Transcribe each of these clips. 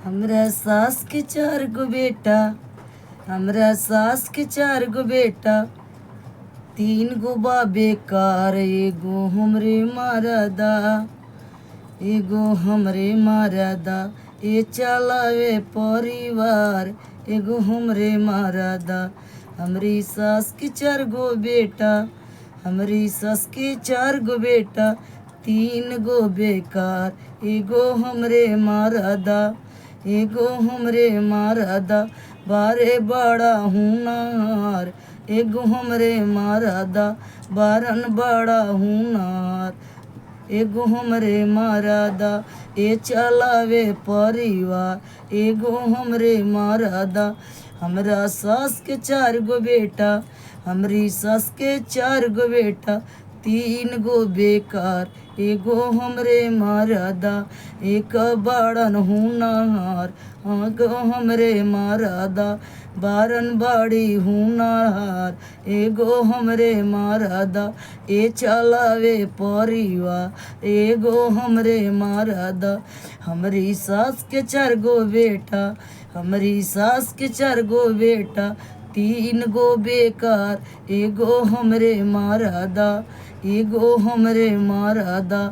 हमरा सास के 4 गो बेटा, हमरा सास के 4 गो बेटा, 3 गो बा बेकार, एगो हमरे मरदा, एगो हमरे मरदा, ए चलावे परिवार, एगो हमरे मरदा। हमरी सास के 4 गो बेटा, हमरी सास के 4 गो बेटा, 3 गो बेकार, एगो हमरे मरदा, एगो हमरे मरदा। बारे बड़ा हुनार, एगो हमरे मरदा, बारन बड़ा हुनार, एगो हमरे मरदा, ए चलावे परिवार, एगो हमरे मरदा। हमरा सास के 4 गो बेटा, हमरी सास के 4 गो बेटा, 3 गो बेकार, एगो हमरे मरदा, एक बड़न हुनार, एगो हमरे मरदा, बारन बड़ी हुनार, एगो हमरे मरदा, ए चलावे परिवार, एगो हमरे मरदा। हमरी सास के 4 गो बेटा, हमरी सास के 4 गो बेटा, 3 गो बेकार, एगो हमरे मरदा, एगो हमरे मरदा।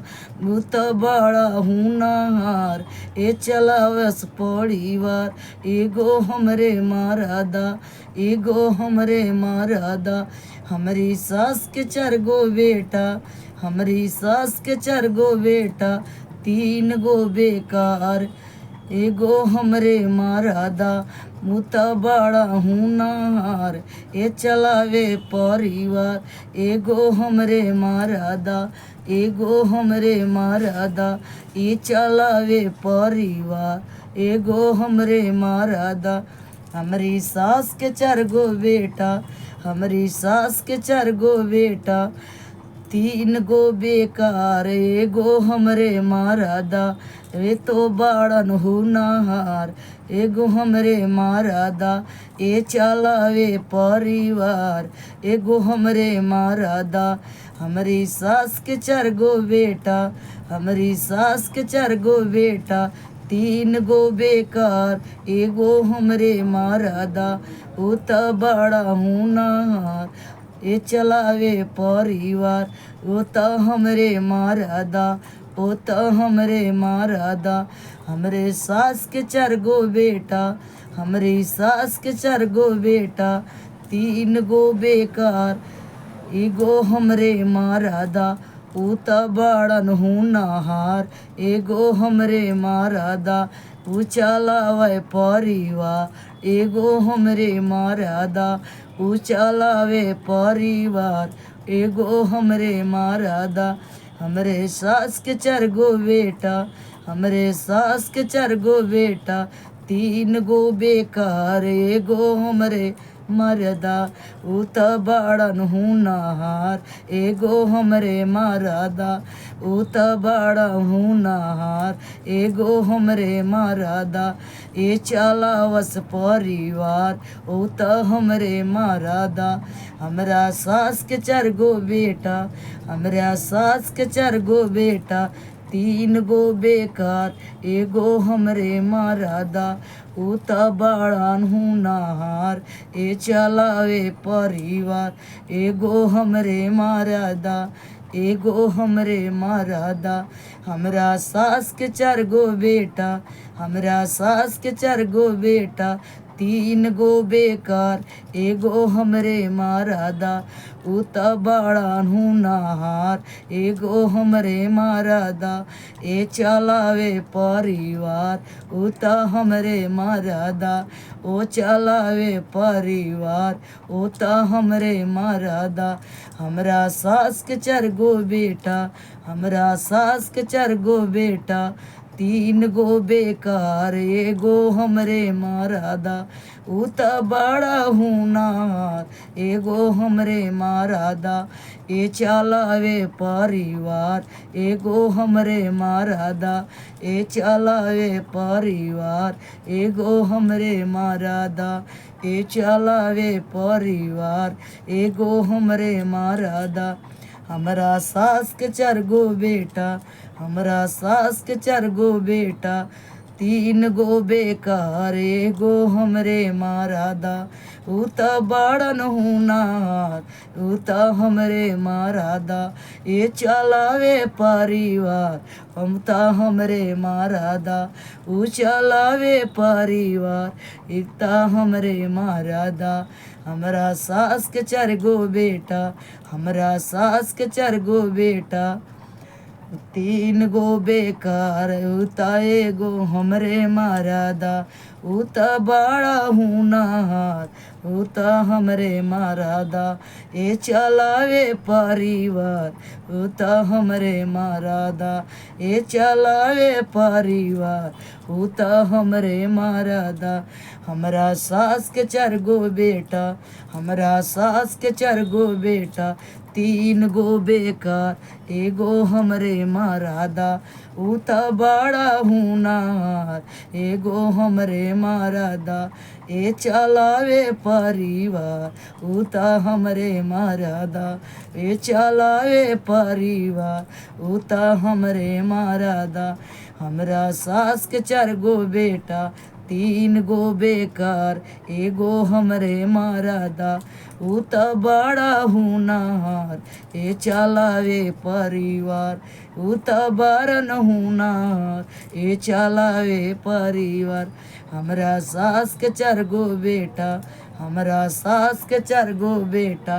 भूत बड़ा हुनार, ए चलावस परिवार, एगो हमरे मरदा, एगो हमरे मरदा। हमरी सास के 4 गो बेटा, हमरी सास के 4 गो बेटा, 3 गो बेकार, एगो हमरे मरदा। मुत बड़ा हुनार, ए चलावे परिवार, एगो हमरे मरदा, एगो हमरे मरदा, ए चलावे परिवार, एगो हमरे मरदा। हमरी सास के 4 गो बेटा, हमरी सास के 4 गो बेटा, 3 गो बेकार, एगो हमरे मरदा, वे तो बड़न हुनार, एगो हमरे मरदा, ए चलावे परिवार, एगो हमरे मरदा। हमरी सास के 4 गो बेटा, हमरी सास के 4 गो बेटा, 3 गो बेकार, एगो हमरे मरदा, उ त बड़ा हुनार, ए चलावे परिवार, ओ त हमरे मरदा, ओ त हमरे मरदा। हमरे सास के 4 गो बेटा, हमरी सास के 4 गो बेटा, 3 गो बेकार, एगो हमरे मरदा, उ त बड़न हुनार, एगो हमरे मरदा, उ चलावे परिवार, एगो हमरे मरदा, उ चलावे परिवार, एगो हमरे मरदा। हमरे सास के 4 गो बेटा, हमरे सास के 4 गो बेटा, 3 गो बेकार, एगो हमरे मरदा, उ त बड़न हुनार, एगो हमरे मरदा, उ त बड़ा हुनार, एगो हमरे मरदा, ए चलावस परिवार, उ त हमरे मरदा। हमरा सास के 4 गो बेटा, हमरा सास के 4 गो बेटा, 3 गो बेकार, एगो हमरे मरदा, उ त बड़न हुनार, ए चलावे परिवार, एगो हमरे मरदा, एगो हमरे मरदा। हमरा सास के 4 गो बेटा, हमरा सास के 4 गो बेटा, 3 गो बेकार, एगो हमरे मरदा, उ त बड़न हुनार, एगो हमरे मरदा, ए चलावे परिवार, उ त हमरे मरदा, ओ चलावे परिवार, उ त हमरे मरदा। हमरा सास के 4 गो बेटा, हमरा सास के 4 गो बेटा, 3 गो बेकार, एगो हमरे मरदा, उ त बड़ा हुनार, एगो हमरे मरदा, ए चलावे परिवार, एगो हमरे मरदा, ए चलावे परिवार, एगो हमरे मरदा, ए चलावे परिवार, एगो हमरे मरदा। हमरा सास के 4 गो बेटा, हमरा सास के 4 गो बेटा, तीन गो बेकार एगो हमरे मारादा ऊ त बाड़न हुनार ऊ त हमरे मारादा ये चलावे परिवार हम त हमरे मारादा ऊ चलावे परिवार एक त हमरे मारादा हमरा सास के 4 गो बेटा हमरा सास के 4 गो बेटा 3 गो बेकार ऊ त एगो हमरे मारादा ऊ त बड़ा हुनार ऊ त हमरे मारादा ये चलावे परिवार ऊ त हमरे मारादा ये चलावे परिवार ऊ त हमरे मारादा हमरा सास के 4 गो बेटा हमरा सास के 4 गो बेटा 3 गो बेकार एगो हमरे मारादा ऊ त बड़ा हुनार एगो हमरे मारादा ये चलावे परिवार ऊ त हमरे मारादा ये चलावे परिवार ऊ त हमरे मारादा हमरा सास के 4 गो बेटा 3 गो बेकार एगो हमरे मारादा ऊ त बड़ा हुनार ये चलावे परिवार ऊ त बरन हुनार ये चलावे परिवार हमरा सास के 4 गो बेटा हमरा सास के 4 गो बेटा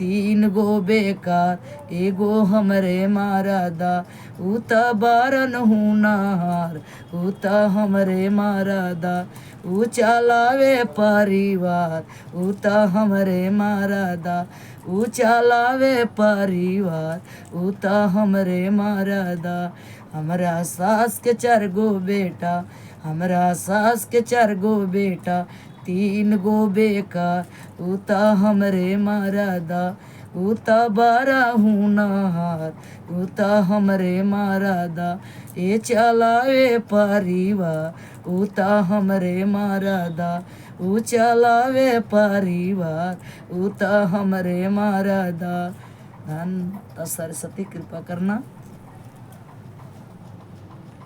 3 गो बेकार एगो हमरे मारादा ऊ त बरन हुनार ऊ त हमरे मारादा ऊ चलावे परिवार ऊ त हमरे मारादा ऊ चलावे परिवार ऊ त हमरे मारादा हमरा सास के 4 गो बेटा हमरा सास के 4 गो बेटा 3 गो बेकार ऊ त हमरे मारादा ऊ त बड़ा हुनार ऊ त हमरे मारादा ये चलावे परिवार ऊ त हमरे मारादा ऊ चलावे परिवार ऊ त हमरे मारादा। धन सरस्वती कृपा करना।